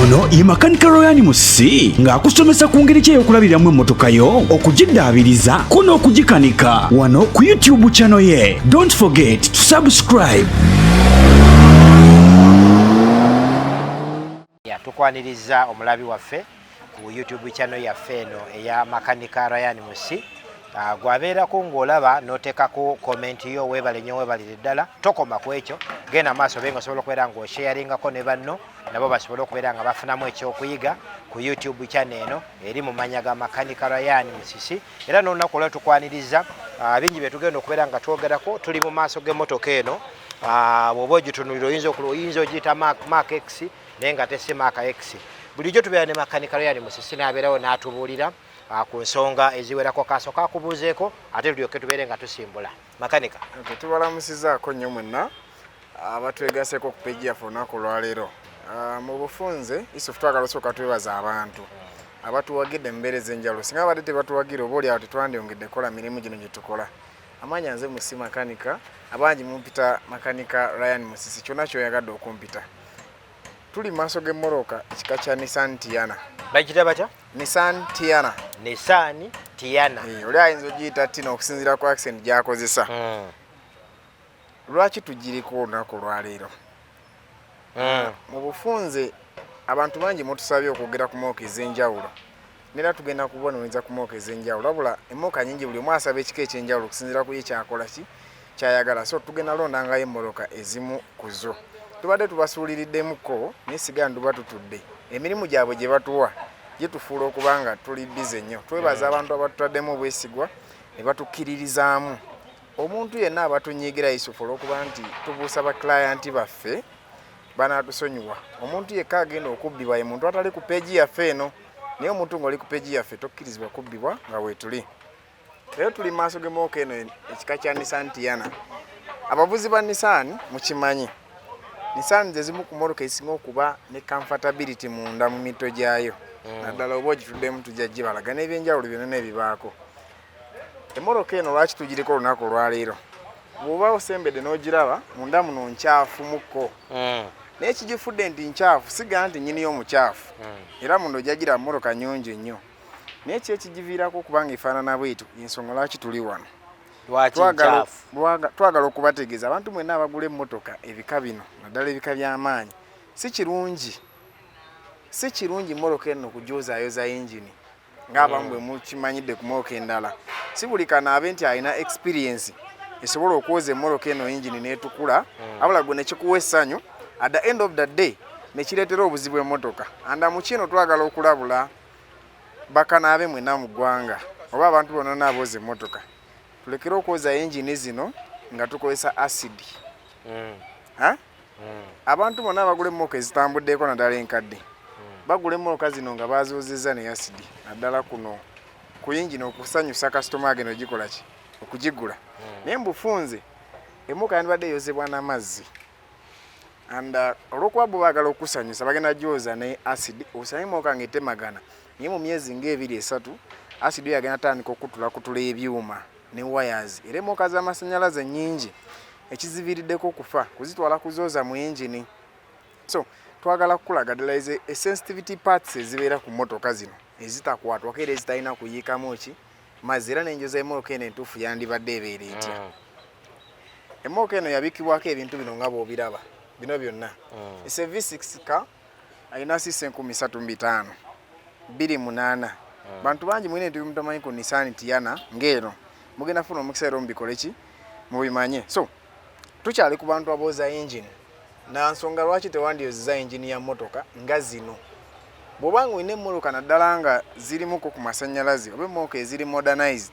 Ono ye makanika Rayan ng'akusomesa ku ngeri ki ey'okulabiramu Motokayo, okugiddaabiriza ko n'okugikanika wano ku YouTube channel ye. Don't forget to subscribe. Tukwaniriza omulabi waffe ku YouTube channel yaffe eno eya makanika Rayan gwabeerako ng'olaba n'oteekako comment yo weebale nnyo weebalire ddala tokoma ku ekyo genda maaso benga osobola okubeera ng'osharingako ne banno nabo basobole okubeera nga bafunamu ekyokuyiga ku YouTube channel eno eri mu mannya ga makanika Rayan era n'olunaku olwo tukwaniriza bingi bye tugenda okubeera nga twogerako tuli mu maaso g'emmotoka eno bw'oba ogitunuulira oyinza ogiyita Mark X naye nga tesi Mark X bulijjo tubeera ne makanika Rayan n'abeerawo n'atubuulira ku nsonga eziwerako kaaso kakubuuzeeko ate tulyoke tubeere nga tusimbula makanika. Tubalamusizaako nnyo mwenna abatwegaseko ku peegi yaffe olunaku olwaleero. Mu bufunze isufu twagala osooka twebaza abantu abatuwagidde mu mbeera ez'enjawulo. Singa badde tebatuwagira oba oli awo tetwandyongedde kola mirimu gino gye tukola. Amanya nze musi makanika, abangi mumpita makanika Rayan Musisi, kyonna kyoyagadde okumpita. Tuli maaso g'emmoroka ekika kya Nissan Tiana. Bagita batya? Nissan Tiana. Nissan Tiana. Oli ayinza ogiyita Tina okusinziira ku accent gy'akozesa. Lwaki tugiriko olunaku olwaleero? Mu bufunze abantu bangi mutusabye okwogera ku mmooka ez'enjawulo. Nera tugenda kubonereza ku mmooka ez'enjawulo. Wabula emmooka nyingi buli omu asaba ekika eky'enjawulo okusinziira ku ye kyakola ki kyayagala. So tugenda londangayo emmoroka ezimu ku zo. Tubadde tubasuuliriddemukko naye sigala nduba tutudde. Emirimu gyabwe gye batuwa gye tufuula okuba nga tuli bize nnyo. Twebaza abantu abatutaddemu obwesigwa ne batukkiririzaamu. Omuntu yenna abatunyiigira Yusufu olw'okuba nti tubuusa baklayanti baffe banaatusonyiwa. Omuntu yekka agenda okubbibwa ye muntu atali ku peegi yaffe eno. Naye omuntu ng'oli ku peegi yaffe tokkirizibwa kubbibwa nga weetuli. Leero tuli maaso g'emmooka eno ekika kya Nissan Tiana. Abavuzi ba Nissan mukimanyi. Nissan ze zimu ku mmoroka ezisinga okuba ne comfortability munda mu mito gyayo. Naddala oba ogituddemu tujja gibalaga n'ebyenjawulo byonna n'ebibaako. Emmoroka eno lwaki tugiriko olunaku olwaleero? Bw'oba osembedde n'ogiraba munda muno nkyafu mukko. Naye kigifudde nti nkyafu siga nti nnyini y'omukyafu. Era muno ojjagira mmoroka nnyonjo nnyo. Naye ki ekigiviirako okuba nga efaanana bw'etyo y'ensonga lwaki tuli wano. Twagala okubategeeza abantu mwenna abagula emmotoka ebika bino naddala ebika by'amaanyi si kirungi mmoroka eno okujoozayoza yingini ng'abamu bwe mukimanyidde ku mmoroka endala. Si buli kanaabe nti alina experience esobola okwoza emmoroka eno yingini n'etukula wabula gwe ne kikuwa essanyu at the end of the day ne kireetera obuzibu emmotoka. Anda mu kino twagala okulabula bakanaabe mwenna mu ggwanga oba abantu bonna n'abooza emmotoka. Tulekere okwoza engine zino nga tukozesa acid. Abantu bonna abagula emmoroka ezitambuddeeko naddala enkadde bagula emmoroka zino nga bazoozezza ne acid naddala kuno ku yingini okusanyusa kasitoma agenda ogikola ki okugigula. Naye mbufunze emmoroka yandibadde eyozebwa n'amazzi olw'okuba bo baagala okusanyusa bagenda gyoza ne acid osanye emmoroka ng'etemagana naye mu myezi ng'ebiri esatu acid yagenda tandika okutula ebyuma ne wires era emmoroka z'amasannyalaze nnyingi ekiziviiriddeko okufa kuzitwala kuzooza mu yingini. So twagala kukulaga ddala sensitivity parts ezibeera ku mmotoka zino ezitakwatwako era ezitalina kuyiikamu ki mazzi era n'enjoza emmoroka eno entuufu yandibadde ebeera etya. Emmoroka eno yabikibwako ebintu bino nga bw'obiraba bino byonna. V6 ka alina cc 35 28. Bantu bangi mwine ebintu bimutamanyi ku Nissan Tiana ng'eno mugenda funa omukisa era mubikole ki mubimanye. So tukyali ku bantu abooza engine na nsonga lwaki tewandiyozeza engine ya mmotoka nga zino. Bw'oba ng'olina emmoroka naddala nga zirimuko ku masannyalaze oba emmoroka eziri modernized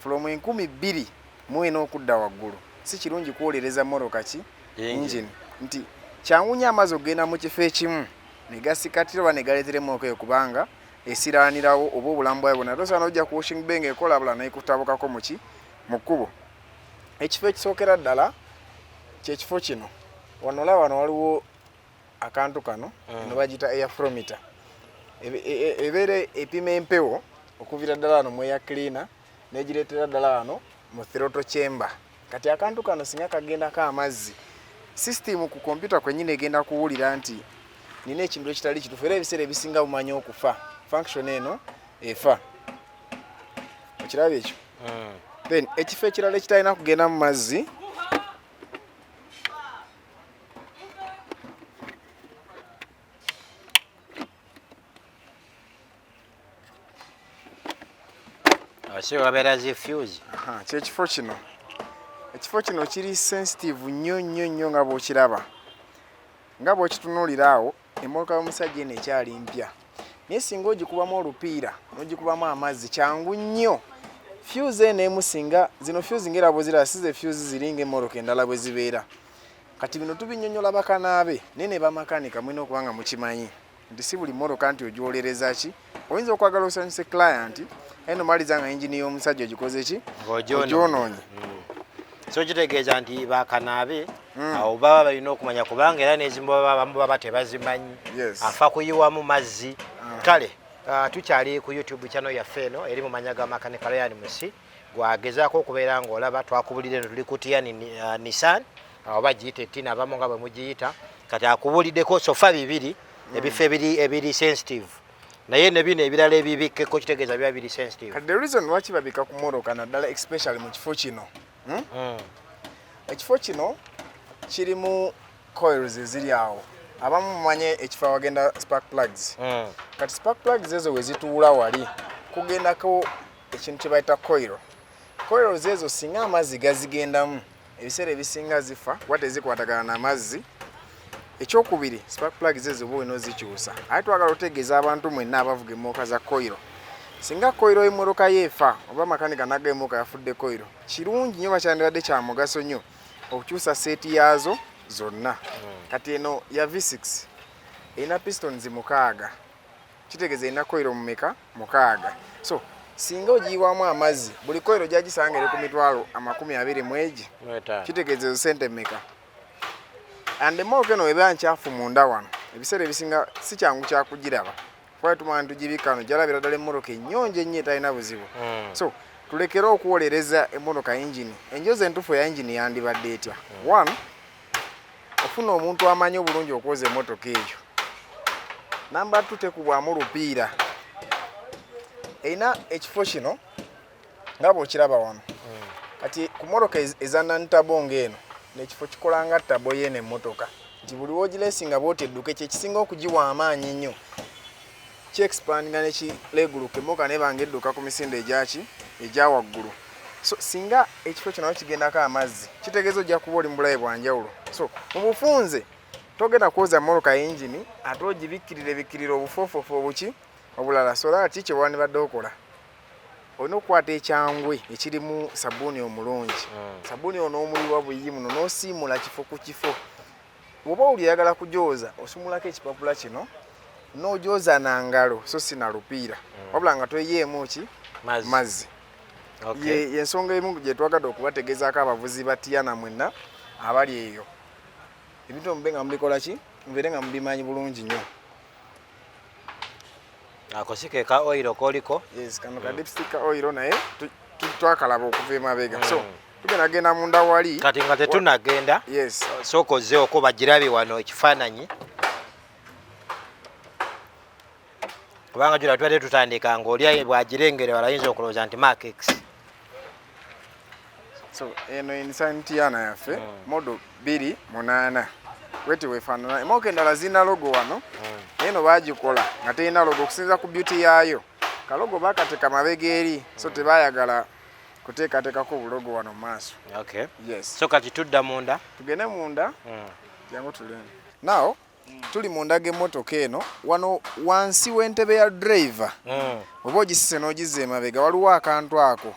from 2000 mwena okudda waggulu si kirungi kwolereza mmoroka ki engine nti kyangunya amazzi okugenda mu kifo ekimu ne gasikatira oba ne galeetera emmoroka eyo kubanga esiraanirawo oba obulamu bwayo bwonna tosaana ojja ku washing bay ng'ekola bula n'ekutabukako mu kkubo. Ekifo ekisookera ddala kyekifo kino wano waliwo akantu kano ne bagiyita airflometer ebeera epima empewo okuviira ddala wano mu air cleaner n'egireetera ddala wano mu throttle chamber. Kati akantu kano singa kagendako amazzi system ku computer kwennyini egenda kuwulira nti nina ekintu ekitali kituufu era ebiseera ebisinga bumanyi okufa function eno efa ekiraba ekyo then ekifo ekirala ekitalina kugenda mu mazzi kyekifo kino ekifo kino kiri sensitive nnyo nga bw'okiraba nga bw'okitunuulira awo emmotoka y'omusajja eno ekyali mpya naye singa ogikubamu olupiira n'ogikubamu amazzi kyangu nnyo fuse eno emu singa zino fuse ngera bweziraba si ze fuse ziringa emmotoka endala bwe zibeera kati bino tubinnyonnyola bakanaabe naye ne bamakanika mulina okuba nga mukimanyi nti si buli mmotoka nti ogyolereza ki oyinza okwagala osanyuse client eno maliza nga engine y'omusajja ogikoze ki ogyonoonye so kitegeeza nti bakanaabe awo baba balina okumanya kubanga era n'ezimu baba tebazimanyi afa kuyiwamu mazzi kale tukyali ku YouTube channel yaffe eno eri mu manya ga Makanika Rayan gwagezaako okubeera ng'olaba twakubulidde eno tuli kutiya Nissan oba giyita ettina abamu nga bwe mugiyita kati akubuliddeko sofa bibiri ebifo ebiri sensitive naye ne bino ebirala ebibikkeko kitegeeza biba biri sensitive. The reason lwaki babika ku mmotoka naddala especially mu kifo kino ekifo kino kirimu coils eziri awo abamu mumanye ekifo awagenda spark plugs kati spark plugs ezo we zituula wali kugendako ekintu kye bayita coils ezo singa amazzi gazigendamu ebiseera ebisinga zifa kuba tezikwatagana n'amazzi. Ekyokubiri spark plugs ezo bwe nozikyusa ate twagala otegeeza abantu mwenna abavuga emmotoka za coil singa coil y'emmotoka yeefa oba makanika nagga emmotoka yafudde coil kirungi nnyo bakyandibadde kya mugaso nnyo okukyusa seeti yaazo zonna kati eno ya V6 erina pistons 6 kitegeeza erina coil mumeka 6 so singa ogiyiwamu amazzi buli coil gyagisanga eri ku mitwalo 20 mwegi kitegeeza ezo sente mmeka and emmotoka eno eba nkyafu munda wano ebiseera ebisinga si kyangu kyakugiraba kuba tumanya tugibika wano gyalabira ddala emmotoka ennyonjo ennyo etalina buzibu so tulekere okuwolereza emmotoka engine enjozi entuufu ya engine yandibadde etya one ofuna omuntu amanyi obulungi okwoza emmotoka eyo namba 2 tekubwamu lupiira erina ekifo kino nga bw'okiraba wano kati ku mmotoka ezanantabo ng'eno n'ekifo kikola nga ttabo y'eno emmotoka nti buli woogireesinga bw'oti edduka kyekisinga okugiwa amaanyi ennyo kyexpandinga nekireguluka emmotoka nebanga edduka ku misinde egya waggulu so singa ekifo kino kigendako amazzi kitegeeza ojja kuba oli mu bulabe bwa njawulo so mu bufunze togenda kwoza mmotoka engine ate ogibikkirire obufoofoofu obuki obulala sola ki kye wandibadde okola olina okukwata ekyangwe ekirimu sabuuni omulungi sabuuni ono omuyiwa buyiyi muno n'osiimula kifo ku kifo bw'oba oli oyagala kugyoza osumulako ekipapula kino n'ogyoza na ngalo so si na lupiira wabula nga toyeemu ki mazzi yensonga emu gye twagadde okubategeezaako abavuzi batiyana mwenna abali eyo ebintu mube nga mubikola ki mubeere nga mubimanyi bulungi nnyo. Akosike ka oil koliko yes kano ka dipstick oil naye twakalaba okuva emabega so tugenda munda wali kati nga tetunagenda yes sokoze oko bagirabe wano ekifaananyi kubanga jula twali tutandika ng'oli bwagirengere walayinza okulowooza nti Mark X so eno Nissan Tiana yaffe modo 28 weti wefaanana emmotoka endala zirina logo wano eno bagikola nga terina logo okusinza ku beauty yaayo kalogo bakateeka mabega eri so tebayagala kuteekateekako obulogo wano mu maaso. Yes so kati tudda munda tugende munda jangu tulende now tuli munda g'emmotoka eno wano wansi w'entebe ya driver oba ogisise n'ogizza emabega waliwo akantu ako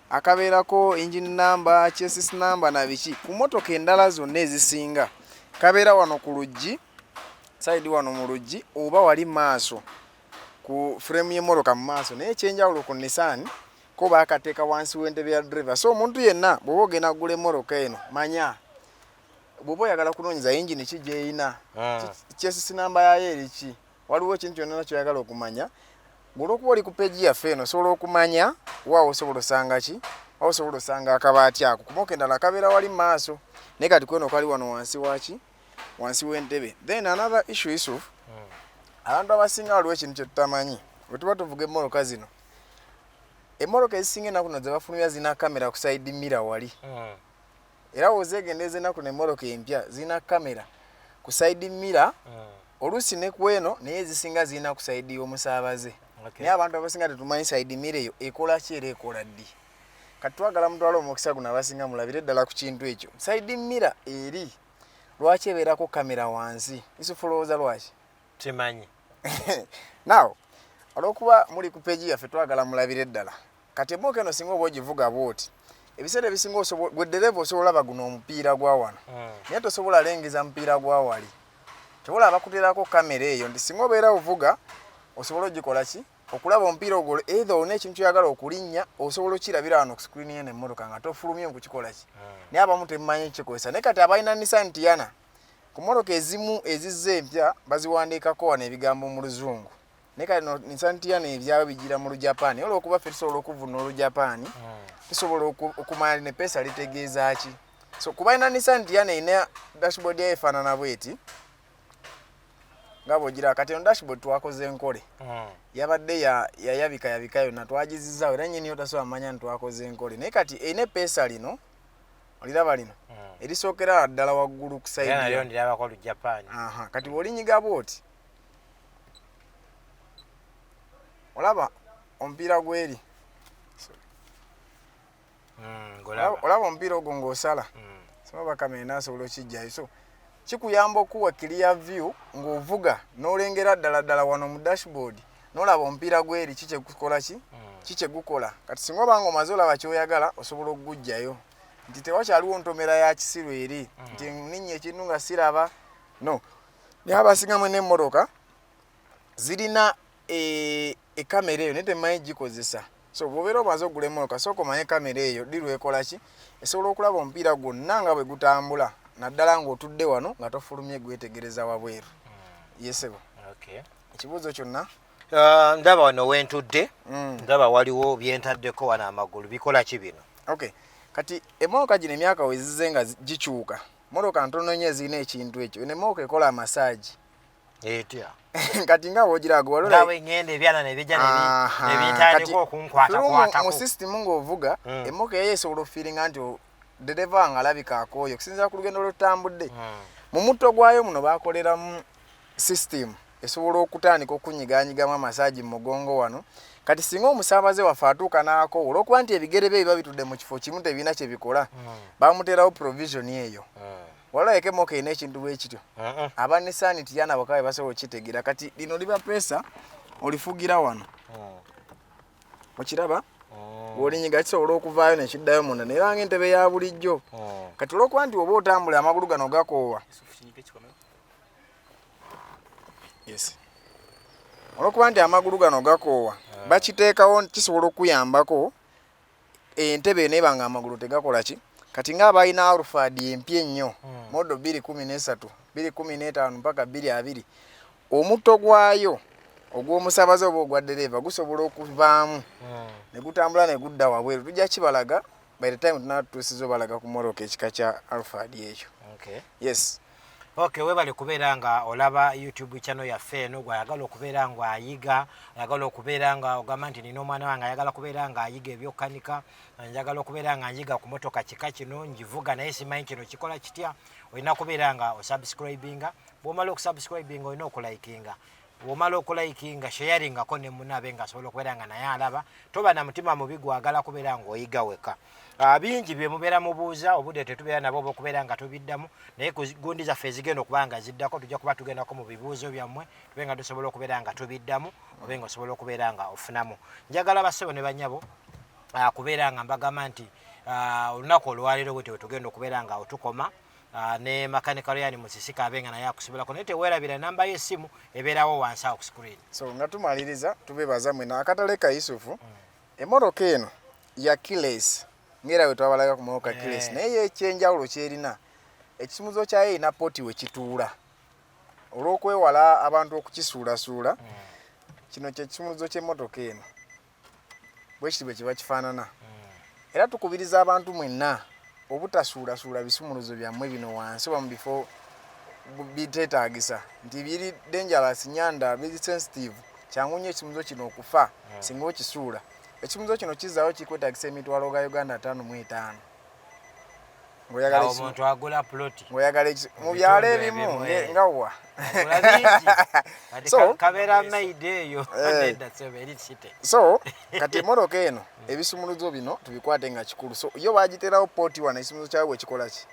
akabeerako engine number chassis number na biki ku mmotoka endala zonna ezisinga kabeera wano ku luggi side wano mu luggi oba wali maaso ku frame y'emmotoka mu maaso naye ekyenjawulo ku Nissan ko baakateeka wansi w'entebe ya driver so omuntu yenna bw'oba ogenda kugula emmotoka eno manya bw'oba oyagala kunoonyeza engine ki gy'erina chassis number yayo eriki waliwo ekintu kyonna kyoyagala okumanya olw'okuba oli ku peegi yaffe eno osobola okumanya waawo osobola osanga ki awo osobola osanga akabaati ako ku mmotoka endala kabeera wali maaso naye kati kweno kali wano wansi waki wansi w'entebe. Then another issue is abantu abasinga waliwo ekintu kye tutamanyi bwe tuba tuvuga emmoloka zino. Emmoloka ezisinga ennaku zino ze bafulumya zina kamera ku side mirror wali. Era wozeegendereza ennaku ne emmoloka empya zina kamera ku side mirror oluusi ne ku eno naye ezisinga zina ku side y'omusaabaze. Naye abantu abasinga tetumanyi side mirror eyo ekola ki era ekola ddi. Kati twagala mutwala omukisa guno abasinga mulabire ddala ku kintu ekyo. Side mirror eri lwaki ebeerako kamera wansi? Isufu olowooza lwaki? Simanyi. Now, olwokuba muli ku peegi yaffe twagala mulabire ddala. Kati emmooka eno singa oba ogivuga bw'oti. Ebiseera ebisinga gwe ddereeva osobola olaba guno omupiira gwa wano. Naye tosobola lengeza mupiira gwa wali. Tobola abakuteerako kamera eyo nti singa obeera ovuga osobola ogikola ki? Okulaba omupiira ogwo either olina ekintu ky'oyagala okulinnya osobola okirabira wano ku screen y'eno emmotoka nga tofulumye kukikola ki? Naye abamu temumanyi kikozesa. Naye kati abalina Nissan Tiana ku mmotoka ezimu ezizze empya baziwandiikako wano ebigambo mu Luzungu. Naye kati Nissan Tiana ebyabwe bigira mu Lujapaani. Olw'okuba ffe tusobola okuvuna Olujapaani tusobola okumanya ne pesa litegeeza ki. So kuba ina Nissan Tiana ina dashboard yayo efaanana bw'eti nga bw'ogira kati eno dashboard twakoze enkole. Yabadde yayabika yonna twagizizaawo era nnyini yo tasobola manya nti twakoze enkole. Naye kati ene pesa lino oliraba lino erisookera ddala waggulu ku side nayo ndirabako Olujapaani. Kati bw'olinyiga bw'oti olaba omupiira gweri. Olaba omupiira ogwo ng'osala soba kamera naasobola okijjayo. So kikuyamba okuwa clear view ng'ovuga n'olengera ddala wano mu dashboard n'olaba omupiira gweri kiki gukola ki? Kiki gukola. Kati singa obanga omaze olaba ky'oyagala osobola okugujjayo nti tewakyaliwo ntomera ya kisiru eri nti nninnya ekintu nga siraba. No, naye abasingamu n'emmotoka zirina ekamera eyo naye temanyi gikozesa. So bw'obeera omaze okugula emmotoka sooka omanye kamera eyo ddi lwekola ki? Esobola okulaba omupiira gwonna nga bwe gutambula naddala ng'otudde wano nga tofulumye gwetegereza wabweru. Yesebo. Ekibuuzo kyonna? Ndaba wano wentudde ndaba waliwo byentaddeko wano amagulu bikola ki bino? Kati emmotoka gino emyaka wezize nga gikyuka mmotoka ntono nnyo ezirina ekintu ekyo. Eno emmotoka ekola massage. Etya? Kati nga bw'ogiraga waliwo nawe ngende ebyana ne bijja ne bitandika okunkwatakwatako. Mu system ng'ovuga emmotoka eyo esobola ofiiringa nti dereva nga alabika akooye okusinziira ku lugendo lw'otambudde. Mu mutto gwayo muno baakoleramu system esobola okutandika okunyiganyigamu amasaagi mu mugongo wano. Kati singa omusaabaze waffe atuuka n'akoowa olw'okuba nti ebigere bye biba bitudde mu kifo kimu tebirina kye bikola bamuteerawo provision eyo. Walabika emmotoka erina ekintu bwe kityo. Aba Nissan Tiana bokka basobola okitegeera. Kati lino liba pesa olifugira wano. Okiraba? Bw'olinyiga kisobola okuvaayo ne kiddayo munda naye banga entebe ya bulijjo. Kati olw'okuba nti oba otambula amagulu gano gakoowa. Olw'okuba nti amagulu gano gakoowa bakiteekawo kisobola okuyambako entebe eno eba nga amagulu tegakola ki? Kati ng'abalina Alphard empya ennyo modo 2013, 2015 mpaka 2020 omutto gwayo ogw'omusaabaze oba ogwa ddereeva gusobola okuvaamu ne gutambula ne gudda wabweru. Tujja kibalaga by the time tunatuusiza obalaga ku mmotoka ekika kya Alphard ekyo. Yes. Webale kubeera nga olaba YouTube channel yaffe eno gwayagala okubeera nga ayiga, ayagala okubeera nga ogamba nti nina omwana wange ayagala kubeera nga ayiga ebyokkanika, njagala okubeera nga ayiga ku mmotoka kika kino ngivuga naye simanyi kino kikola kitya. Olina kubeera nga osubscribinga. Bw'omala okusubscribinga olina okulikinga. Bw'omala okulikinga sharingako ne munaabe nga asobola okubeera nga naye alaba. Toba na mutima mubi gwagala kubeera nga oyiga weka. Bingi bye mubeera mubuuza obudde tetubeera nabo okubeera nga tubiddamu naye ku gundi zaffe ezigenda okuba nga ziddako tujja kuba tugendako mu bibuuzo byammwe tube nga tusobola okubeera nga tubiddamu oba nga osobola okubeera nga ofunamu. Njagala bassebo ne bannyabo kubeera nga mbagamba nti olunaku olwaleero bwe tugenda okubeera nga otukoma ne makanika Rayan musisika abenga naye akusobolako naye teweerabira namba y'essimu ebeerawo wansi awo ku screen. So nga tumaliriza tubeebaza mwena akatale ka Yusufu emmotoka eno ya keyless ngera bwe twabalaga ku mmotoka keyless naye ekyenjawulo kyerina ekisumuzo kyayo erina poti we kituula olw'okwewala abantu okukisuulasuula. Kino kye kisumuzo ky'emmotoka eno bwe kiti bwe kiba kifaanana. Era tukubiriza abantu mwenna obutasuulasuula bisumuluzo byammwe bino wansi oba mu bifo biteetaagisa nti biri dangerous nyanda biri sensitive kyangu nnyo ekimuzo kino okufa singa okisuula ekimuzo kino kizaawo kikwetaagisa emitwalo ga Uganda 5,500 omuntu agula ploti ngoyagala mu byalo ebimu nga wa kabeera maide eyo so kati emotoka eno ebisumuluzo bino tubikwate nga kikulu so yo bagiterawo poti wana ekisumuluzo kyawe bwekikola ki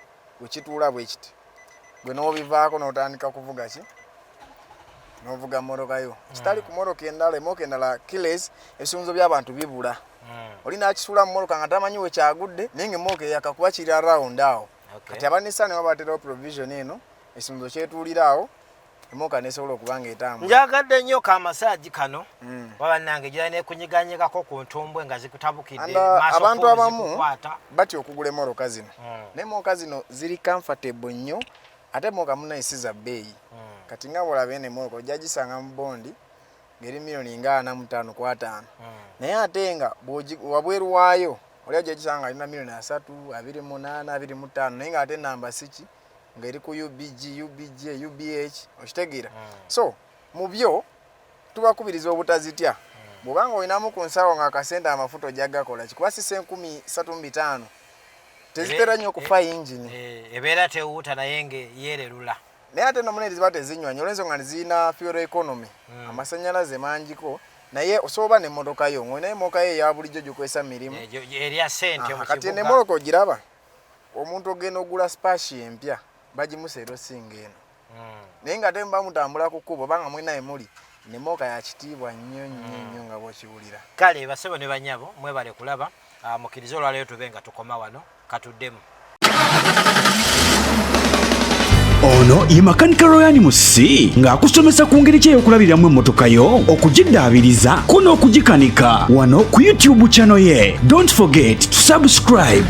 bwekituula bwekiti gwe n'obivaako n'otandika kuvuga ki n'ovuga Motokayo kitali ku motoka endala emotoka endala killers ebisumuluzo by'abantu bibula olina akisuula mu motoka nga tamanyi we kyagudde naye ng'emmotoka yakakuba kiri around awo kati abanisani babaterawo provision eno ekisumuluzo kyetuulira awo emotoka nesobola okuba ng'etambula njagadde nnyo kamasaagi kano wabannange gira neekunyiganyigako ku ntumbwe nga zikutabukidde abantu abamu batya okugula emmotoka zino naye emmotoka zino ziri comfortable nnyo ate emmotoka munayisiza bbeeyi kati nga bwolaba eno emmotoka ojja gisanga mu bondi ngeri milioni nga 45 ku 5 naye ate nga wabweru waayo oli ajja gisanga alina milioni 3, 28, 25 naye nga ate namba siki ngeri ku UBG, UBJ, UBH okitegeera so mu byo tubakubiriza obutazitya bw'obanga olinamu ku nsawo nga akasente amafuta ojja gakola kikuba sise 135 tezitera nnyo okufa yingini ebeera tewuuta naye ngeyeererula naye ate nomuneri ziba tezinywanya olw'ensonga nezirina fuel economy amasannyalaze mangiko naye osobola n'emmotokayo ng'olina emmotokayo eya bulijjo gyokwesa mirimu erya ssente mu kati n'emmotoka ogiraba omuntu ogenda ogula spashi empya bagimuseera osinga eno naye nga ate muba mutambula ku kkubo banga mwinaye muli n'emmotoka ya kitiibwa nnyo nnyo nnyo nga bw'okiwulira kale basebo ne banyabo mwebale kulaba mukkirize olwaleero tube nga tukoma wano katuddemu ono ye makanika Rayan Musi ng'akusomesa ku ngeri ki ey'okulabiramu emmotokayo okugiddaabiriza ko n'okugikanika wano ku YouTube channel ye. Don't forget to subscribe.